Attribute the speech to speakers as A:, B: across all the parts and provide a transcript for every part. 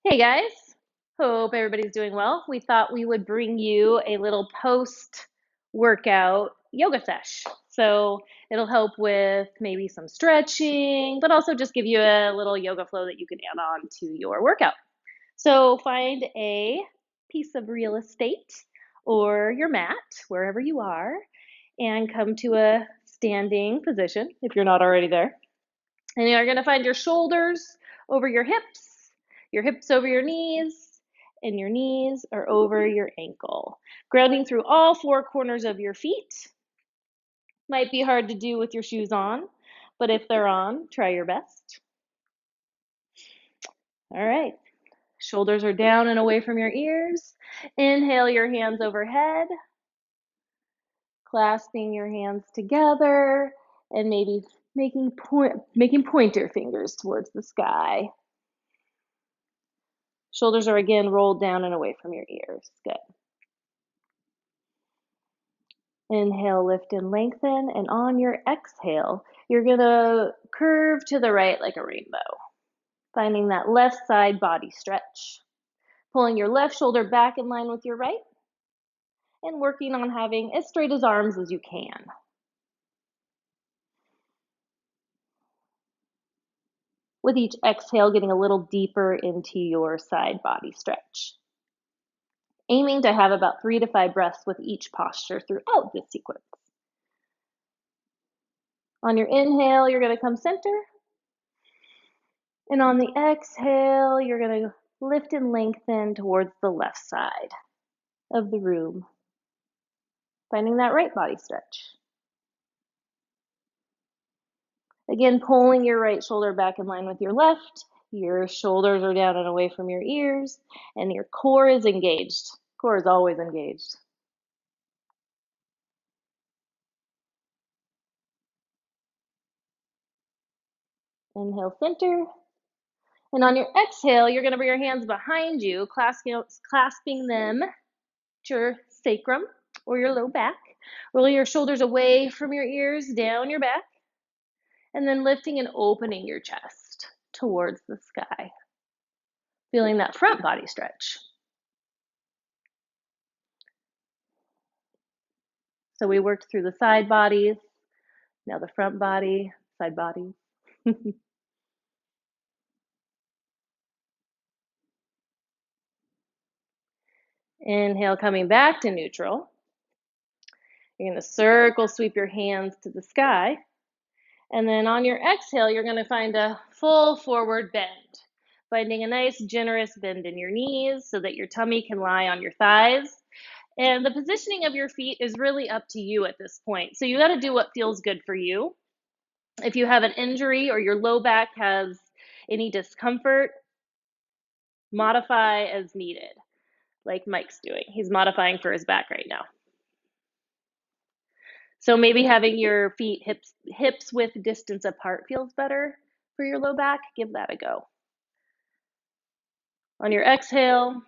A: Hey guys, hope everybody's doing well. We thought we would bring you a little post workout yoga sesh. So it'll help with maybe some stretching, but also just give you a little yoga flow that you can add on to your workout. So find a piece of real estate or your mat, wherever you are, and come to a standing position if you're not already there. And you're going to find your shoulders over your hips over your knees, and your knees are over your ankle. Grounding through all four corners of your feet. Might be hard to do with your shoes on, but if they're on, try your best. All right. Shoulders are down and away from your ears. Inhale your hands overhead, clasping your hands together and maybe making pointer fingers towards the sky. Shoulders are again rolled down and away from your ears. Good. Inhale, lift and lengthen. And on your exhale, you're going to curve to the right like a rainbow. Finding that left side body stretch. Pulling your left shoulder back in line with your right. And working on having as straight as arms as you can. With each exhale, getting a little deeper into your side body stretch. Aiming to have about 3 to 5 breaths with each posture throughout this sequence. On your inhale, you're going to come center. And on the exhale, you're going to lift and lengthen towards the left side of the room. Finding that right body stretch. Again, pulling your right shoulder back in line with your left. Your shoulders are down and away from your ears, and your core is engaged. Core is always engaged. Inhale, center. And on your exhale, you're going to bring your hands behind you, clasping them to your sacrum or your low back. Roll your shoulders away from your ears, down your back. And then lifting and opening your chest towards the sky. Feeling that front body stretch. So we worked through the side bodies. Now the front body, side body. Inhale, coming back to neutral. You're going to circle, sweep your hands to the sky. And then on your exhale, you're going to find a full forward bend. Finding a nice, generous bend in your knees so that your tummy can lie on your thighs. And the positioning of your feet is really up to you at this point. So you got to do what feels good for you. If you have an injury or your low back has any discomfort, modify as needed, like Mike's doing. He's modifying for his back right now. So maybe having your feet hips width distance apart feels better for your low back. Give that a go. On your exhale,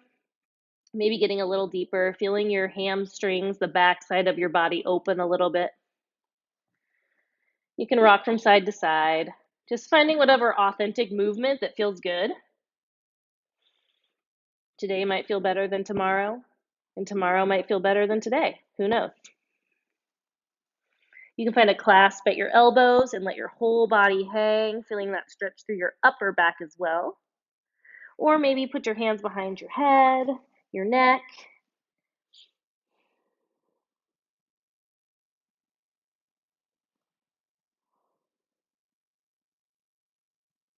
A: maybe getting a little deeper, feeling your hamstrings, the back side of your body open a little bit. You can rock from side to side, just finding whatever authentic movement that feels good. Today might feel better than tomorrow, and tomorrow might feel better than today. Who knows? You can find a clasp at your elbows and let your whole body hang, feeling that stretch through your upper back as well. Or maybe put your hands behind your head, your neck.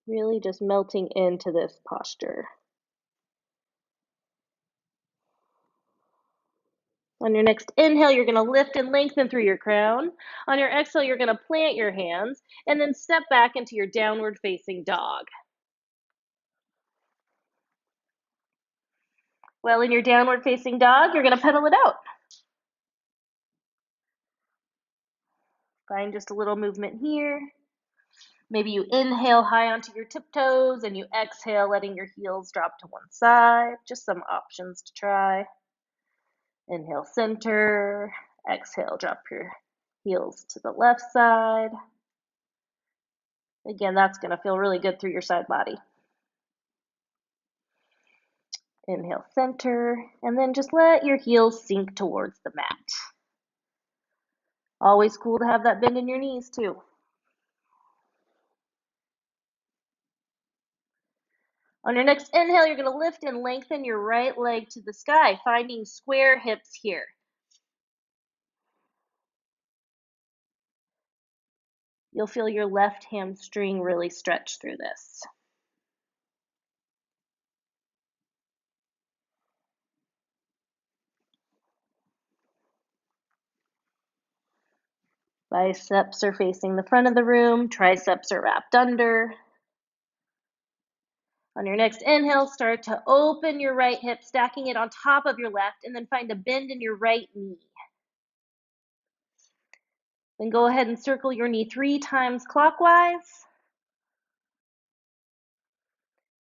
A: Really just melting into this posture. On your next inhale, you're going to lift and lengthen through your crown. On your exhale, you're going to plant your hands and then step back into your downward facing dog. Well, in your downward facing dog, you're going to pedal it out. Find just a little movement here. Maybe you inhale high onto your tiptoes and you exhale, letting your heels drop to one side. Just some options to try. Inhale, center. Exhale, drop your heels to the left side. Again, that's going to feel really good through your side body. Inhale, center, and then just let your heels sink towards the mat. Always cool to have that bend in your knees too. On your next inhale, you're going to lift and lengthen your right leg to the sky, finding square hips here. You'll feel your left hamstring really stretch through this. Biceps are facing the front of the room, triceps are wrapped under. On your next inhale, start to open your right hip, stacking it on top of your left, and then find a bend in your right knee. Then go ahead and circle your knee 3 times clockwise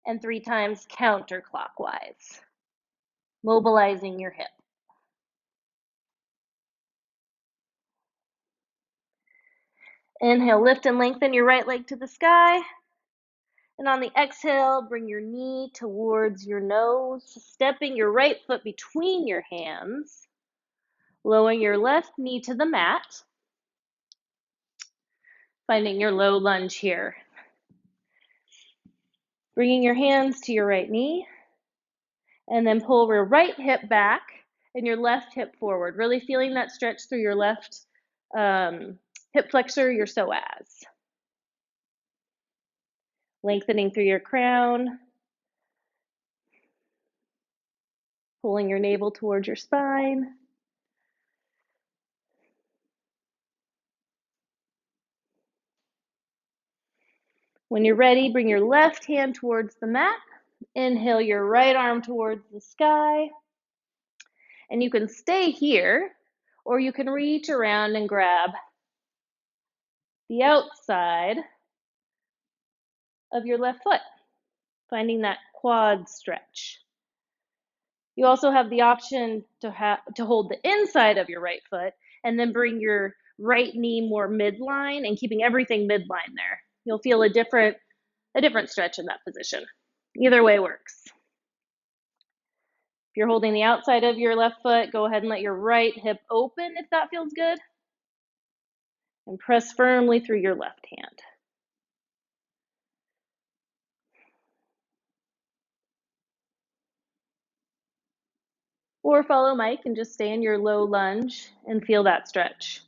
A: and 3 times counterclockwise, mobilizing your hip. Inhale, lift and lengthen your right leg to the sky. And on the exhale, bring your knee towards your nose, stepping your right foot between your hands, lowering your left knee to the mat, finding your low lunge here. Bringing your hands to your right knee, and then pull your right hip back and your left hip forward, really feeling that stretch through your left hip flexor, your psoas. Lengthening through your crown, pulling your navel towards your spine. When you're ready, bring your left hand towards the mat. Inhale your right arm towards the sky. And you can stay here, or you can reach around and grab the outside of your left foot, finding that quad stretch. You also have the option to hold the inside of your right foot and then bring your right knee more midline and keeping everything midline there. You'll feel a different stretch in that position. Either way works. If you're holding the outside of your left foot, go ahead and let your right hip open if that feels good. And press firmly through your left hand. Or follow Mike and just stay in your low lunge and feel that stretch.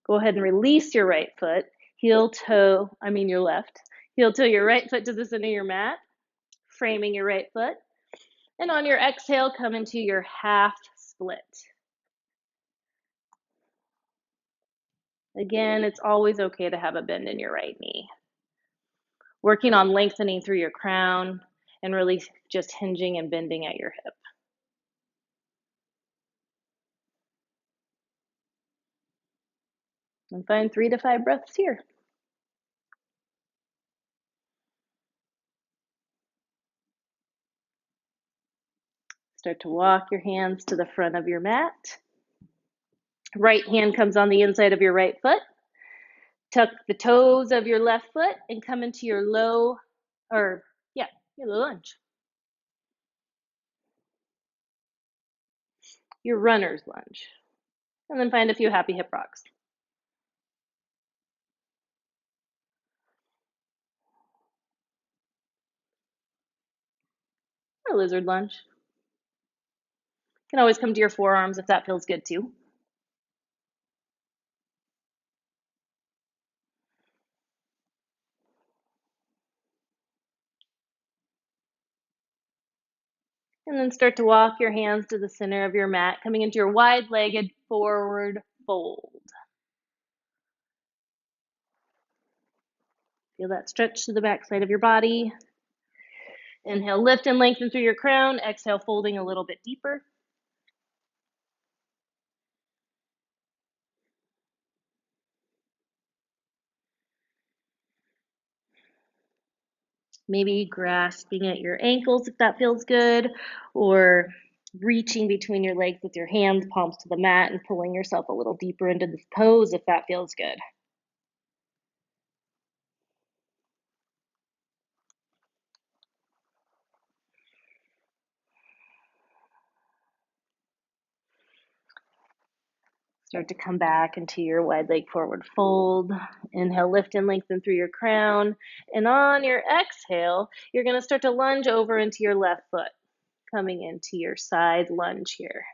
A: Go ahead and release your right foot, your left. Heel toe your right foot to the center of your mat, framing your right foot. And on your exhale, come into your half split. Again, it's always okay to have a bend in your right knee. Working on lengthening through your crown and really just hinging and bending at your hip. And find 3 to 5 breaths here. Start to walk your hands to the front of your mat. Right hand comes on the inside of your right foot. Tuck the toes of your left foot and come into your low lunge. Your runner's lunge. And then find a few happy hip rocks. Or lizard lunge. You can always come to your forearms if that feels good too. And then start to walk your hands to the center of your mat, coming into your wide-legged forward fold. Feel that stretch to the back side of your body. Inhale, lift and lengthen through your crown. Exhale, folding a little bit deeper. Maybe grasping at your ankles if that feels good, or reaching between your legs with your hands, palms to the mat, and pulling yourself a little deeper into the pose if that feels good. Start to come back into your wide leg forward fold. Inhale, lift and lengthen through your crown. And on your exhale, you're going to start to lunge over into your left foot, coming into your side lunge here.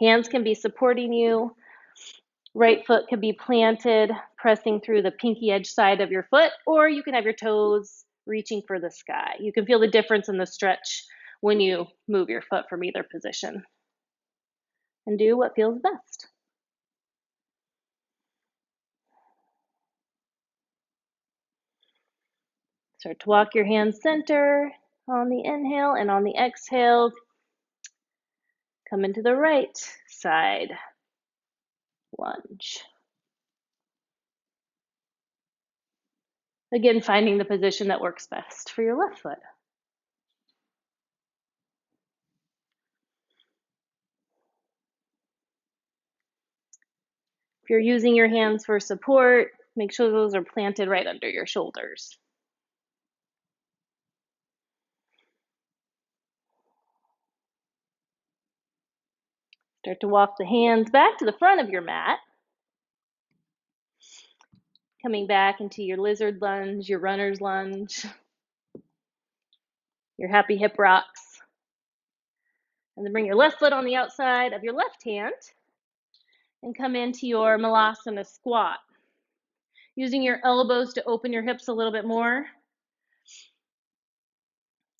A: Hands can be supporting you. Right foot could be planted, pressing through the pinky edge side of your foot, or you can have your toes reaching for the sky. You can feel the difference in the stretch when you move your foot from either position. And do what feels best. Start to walk your hands center on the inhale, and on the exhale, come into the right side lunge. Again, finding the position that works best for your left foot. If you're using your hands for support, make sure those are planted right under your shoulders. Start to walk the hands back to the front of your mat. Coming back into your lizard lunge, your runner's lunge, your happy hip rocks. And then bring your left foot on the outside of your left hand and come into your malasana squat. Using your elbows to open your hips a little bit more,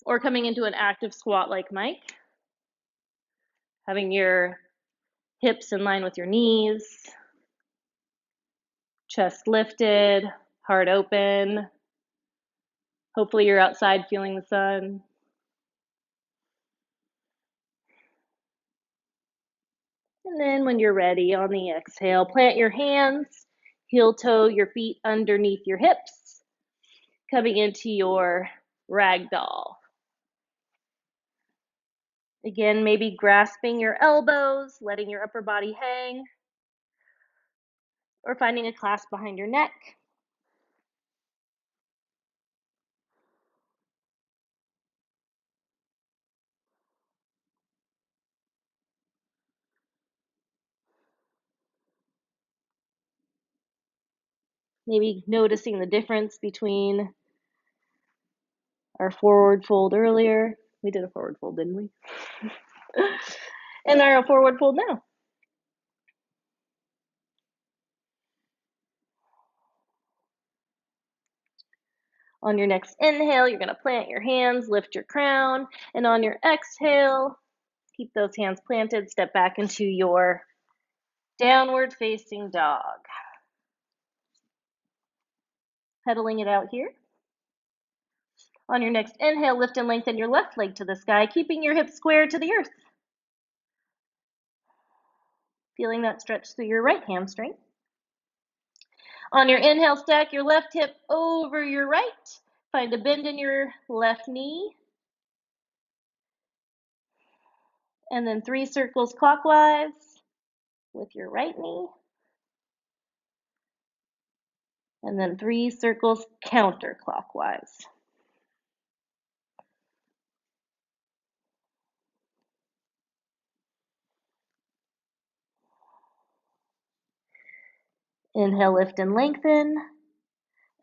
A: or coming into an active squat like Mike. Having your hips in line with your knees, chest lifted, heart open. Hopefully you're outside feeling the sun. And then when you're ready, on the exhale, plant your hands, heel toe your feet underneath your hips, coming into your ragdoll. Again, maybe grasping your elbows, letting your upper body hang, or finding a clasp behind your neck. Maybe noticing the difference between our forward fold earlier. We did a forward fold, didn't we? And our forward fold now. On your next inhale, you're going to plant your hands, lift your crown, and on your exhale, keep those hands planted, step back into your downward facing dog. Pedaling it out here. On your next inhale, lift and lengthen your left leg to the sky, keeping your hips square to the earth. Feeling that stretch through your right hamstring. On your inhale, stack your left hip over your right. Find a bend in your left knee. And then 3 circles clockwise with your right knee. And then 3 circles counterclockwise. Inhale, lift and lengthen.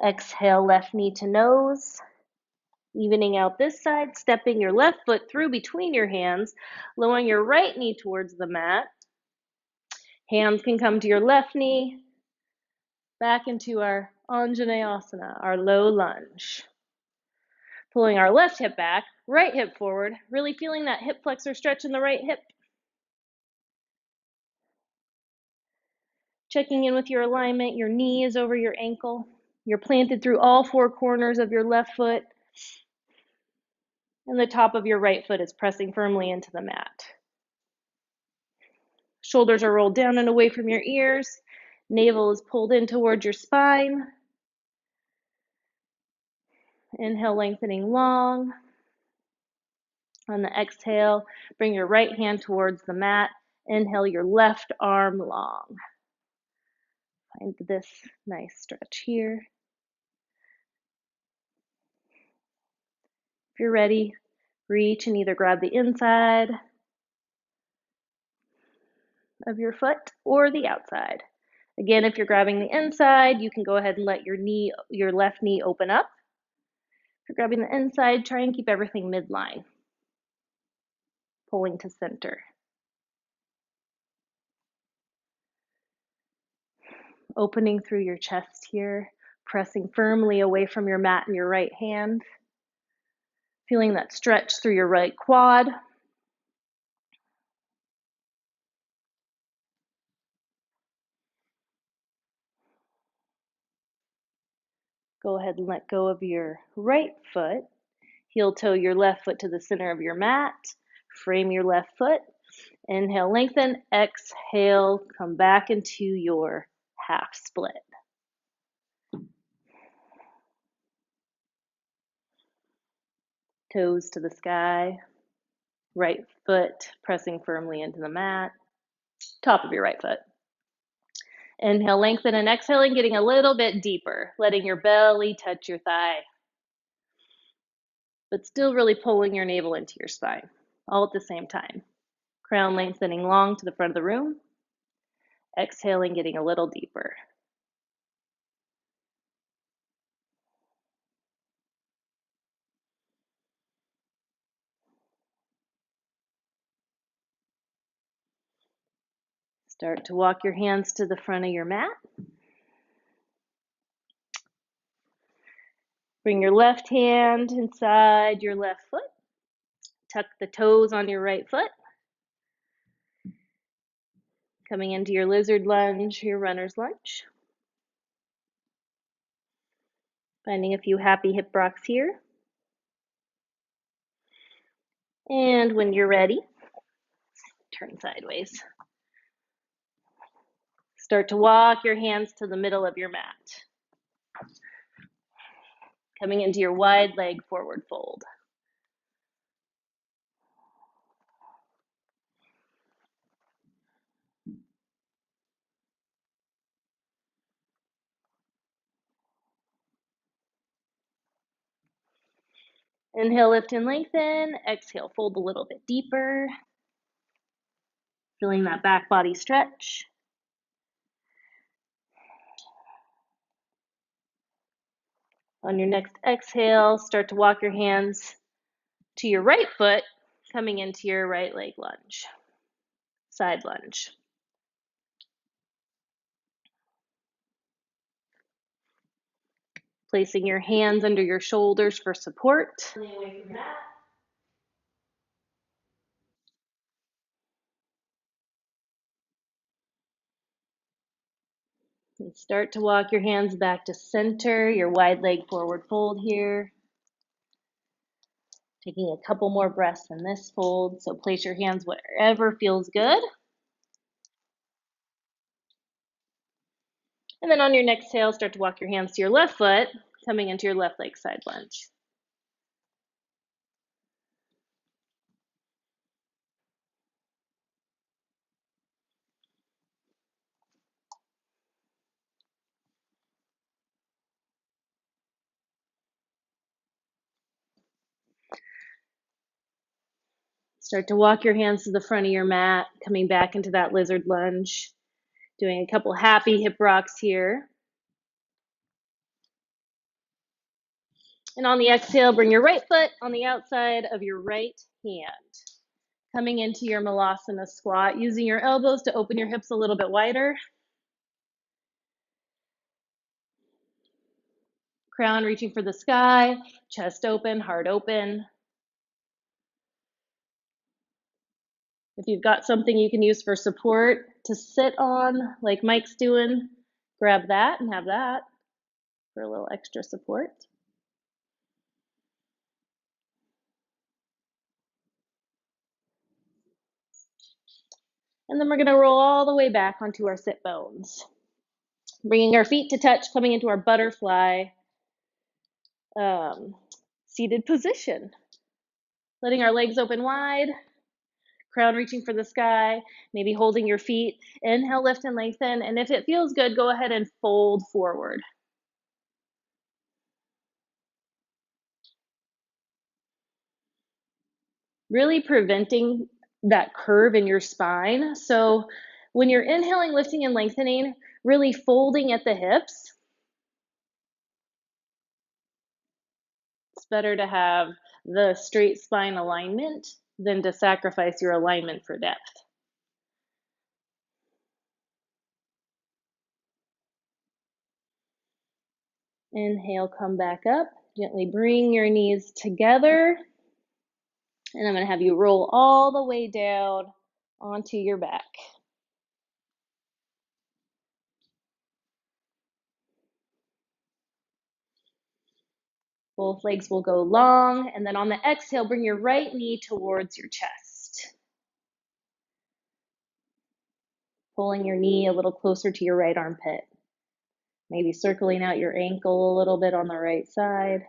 A: Exhale, left knee to nose. Evening out this side, stepping your left foot through between your hands, lowering your right knee towards the mat. Hands can come to your left knee, back into our Anjaneyasana, our low lunge. Pulling our left hip back, right hip forward, really feeling that hip flexor stretch in the right hip. Checking in with your alignment, your knee is over your ankle. You're planted through all 4 corners of your left foot. And the top of your right foot is pressing firmly into the mat. Shoulders are rolled down and away from your ears. Navel is pulled in towards your spine. Inhale, lengthening long. On the exhale, bring your right hand towards the mat. Inhale your left arm long. Find this nice stretch here. If you're ready, reach and either grab the inside of your foot or the outside. Again, if you're grabbing the inside, you can go ahead and let your left knee open up. If you're grabbing the inside, try and keep everything midline, pulling to center. Opening through your chest here, pressing firmly away from your mat in your right hand. Feeling that stretch through your right quad. Go ahead and let go of your right foot. Heel toe your left foot to the center of your mat. Frame your left foot. Inhale, lengthen. Exhale, come back into your half split. Toes to the sky. Right foot pressing firmly into the mat. Top of your right foot. Inhale, lengthen, and exhaling, getting a little bit deeper, letting your belly touch your thigh, but still really pulling your navel into your spine, all at the same time. Crown lengthening long to the front of the room. Exhaling, getting a little deeper. Start to walk your hands to the front of your mat. Bring your left hand inside your left foot. Tuck the toes on your right foot. Coming into your lizard lunge, your runner's lunge. Finding a few happy hip rocks here. And when you're ready, turn sideways. Start to walk your hands to the middle of your mat. Coming into your wide leg forward fold. Inhale, lift and lengthen. Exhale, fold a little bit deeper. Feeling that back body stretch. On your next exhale, start to walk your hands to your right foot, coming into your right leg lunge, side lunge. Placing your hands under your shoulders for support. Away from that. And start to walk your hands back to center, your wide leg forward fold here. Taking a couple more breaths in this fold, so place your hands wherever feels good. And then on your next exhale, start to walk your hands to your left foot, coming into your left leg side lunge. Start to walk your hands to the front of your mat, coming back into that lizard lunge. Doing a couple happy hip rocks here. And on the exhale, bring your right foot on the outside of your right hand. Coming into your malasana squat, using your elbows to open your hips a little bit wider. Crown reaching for the sky, chest open, heart open. If you've got something you can use for support to sit on, like Mike's doing, grab that and have that for a little extra support. And then we're going to roll all the way back onto our sit bones. Bringing our feet to touch, coming into our butterfly seated position. Letting our legs open wide, crown reaching for the sky, maybe holding your feet. Inhale, lift and lengthen. And if it feels good, go ahead and fold forward. Really preventing that curve in your spine. So When you're inhaling, lifting, and lengthening, really folding at the hips. It's better to have the straight spine alignment than to sacrifice your alignment for depth. Inhale, come back up. Gently bring your knees together. And I'm going to have you roll all the way down onto your back. Both legs will go long, and then on the exhale, bring your right knee towards your chest. Pulling your knee a little closer to your right armpit. Maybe circling out your ankle a little bit on the right side.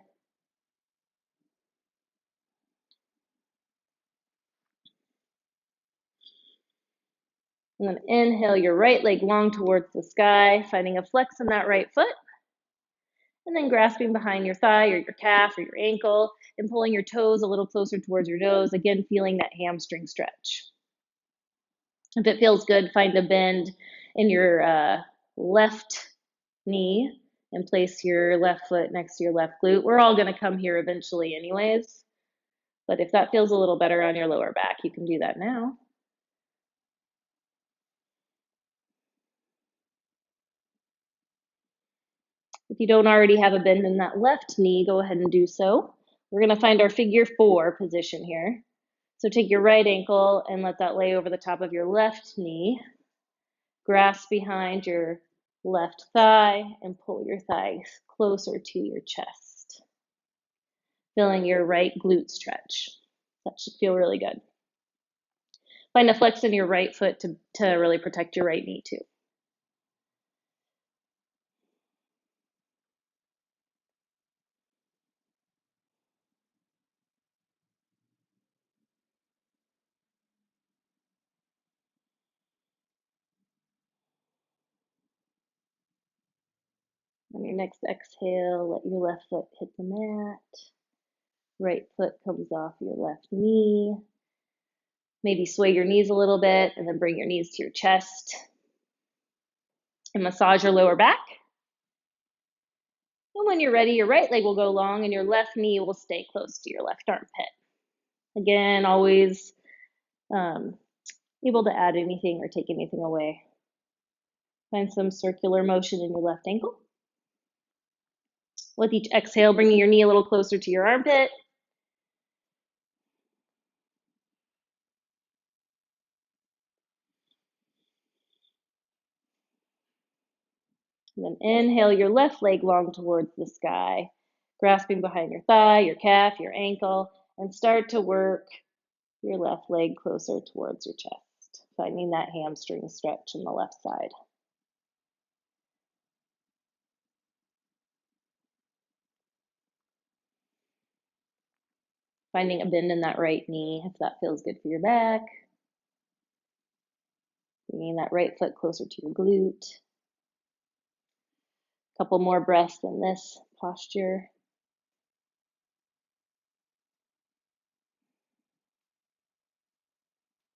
A: And then inhale your right leg long towards the sky, finding a flex in that right foot. And then grasping behind your thigh or your calf or your ankle and pulling your toes a little closer towards your nose. Again, feeling that hamstring stretch. If it feels good, find a bend in your left knee and place your left foot next to your left glute. We're all going to come here eventually anyways. But if that feels a little better on your lower back, you can do that now. If you don't already have a bend in that left knee, go ahead and do so. We're going to find our figure 4 position here. So take your right ankle and let that lay over the top of your left knee. Grasp behind your left thigh and pull your thighs closer to your chest. Feeling your right glute stretch. That should feel really good. Find a flex in your right foot to really protect your right knee too. On your next exhale, let your left foot hit the mat. Right foot comes off your left knee. Maybe sway your knees a little bit and then bring your knees to your chest. And massage your lower back. And when you're ready, your right leg will go long and your left knee will stay close to your left armpit. Again, always able to add anything or take anything away. Find some circular motion in your left ankle. With each exhale, bringing your knee a little closer to your armpit. And then inhale your left leg long towards the sky, grasping behind your thigh, your calf, your ankle, and start to work your left leg closer towards your chest, finding that hamstring stretch on the left side. Finding a bend in that right knee if that feels good for your back. Bringing that right foot closer to your glute. A couple more breaths in this posture.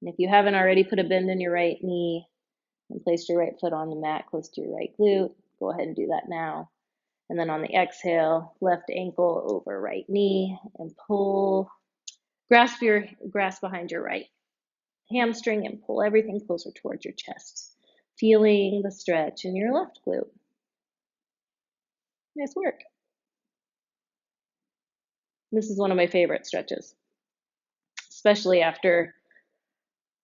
A: And if you haven't already put a bend in your right knee and placed your right foot on the mat close to your right glute, go ahead and do that now. And then on the exhale, left ankle over right knee and pull. Grasp behind your right hamstring and pull everything closer towards your chest, feeling the stretch in your left glute. Nice work. This is one of my favorite stretches, especially after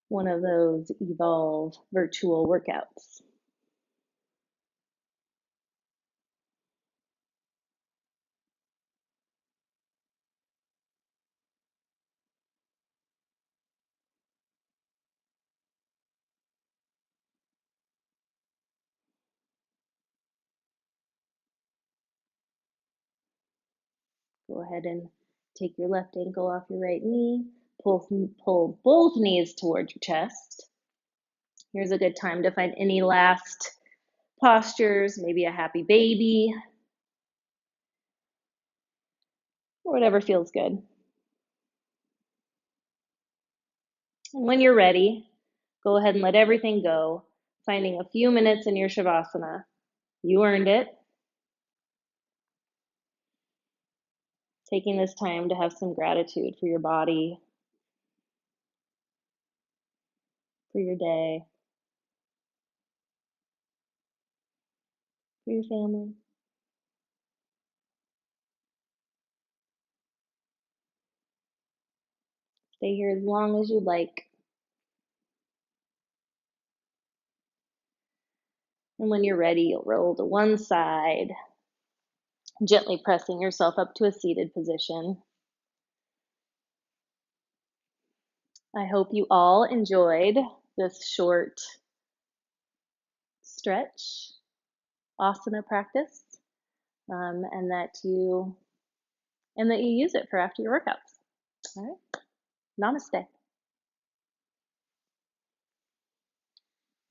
A: one of those Evolve virtual workouts. Go ahead and take your left ankle off your right knee, pull both knees towards your chest. Here's a good time to find any last postures, maybe a happy baby, or whatever feels good. And when you're ready, go ahead and let everything go. finding a few minutes in your Shavasana. You earned it. Taking this time to have some gratitude for your body, for your day, for your family. Stay here as long as you'd like. And when you're ready, you'll roll to one side, gently pressing yourself up to a seated position. I hope you all enjoyed this short stretch asana practice, and that you use it for after your workouts. All right. Namaste.